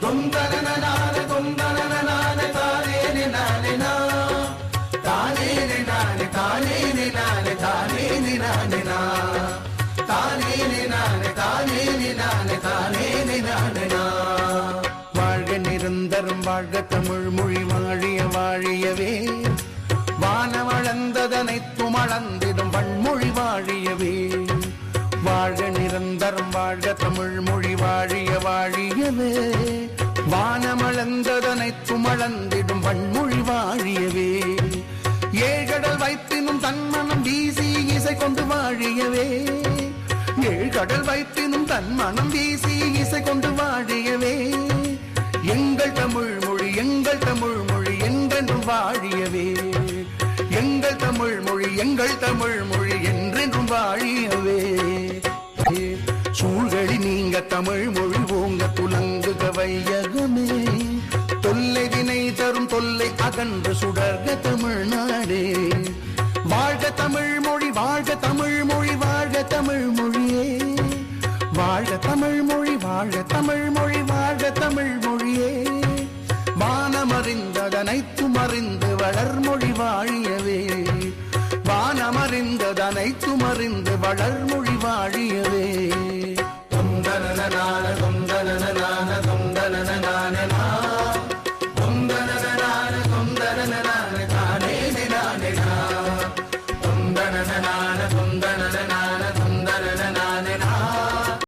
தொந்தனனான தொந்தனனான தானே நானே தானே நானே தானே நானே தானே நானே தானே நானே தானே நானே தானே நானே. வாழ்க நிரந்தரம் வாழ்க தமிழ் மொழி வாழிய வாழியவே வானமளந்ததனைத்தும் அளந்திடும் வன்மொழி வாழியவே. வாழ்க நிரந்தரம் வாழ்க தமிழ் மொழி வாழிய வாழியவே வானமளந்ததனைத்தும் அளந்திடும் வன்மொழி வாழியவே. ஏழ்கடல் வைத்தினும் தன்மனம் வீசி இசை கொண்டு வாழியவே ஏழ்கடல் வைத்தினும் தன்மனம் வீசி இசை கொண்டு வாழியவே. எங்கள் தமிழ் மொழி என்றென்றும் வாழியவே எங்கள் தமிழ் மொழி என்றென்றும் வாழியவே. சூழ்களி நீங்க தமிழ் மொழி ஓங்க துலங்குக வையகமே தொல்லை வினை தரும் தொல்லை அகன்று சுடர்க தமிழ்நாடே. வாழ்க தமிழ் மொழி வாழ்க தமிழ் மொழி வாழ்க தமிழ் மொழியே வாழ்க தமிழ் மொழி வாழ்க தமிழ் மொழி வாழ்க தமிழ் மொழியே. வானமறிந்ததனைத்தும் அறிந்து வளர்மொழி வாழியவே வானமறிந்ததனைத்தும் அறிந்து வளர்மொழி வாழியவே. தொந்தனனான தொந்தனனான தொந்தனனான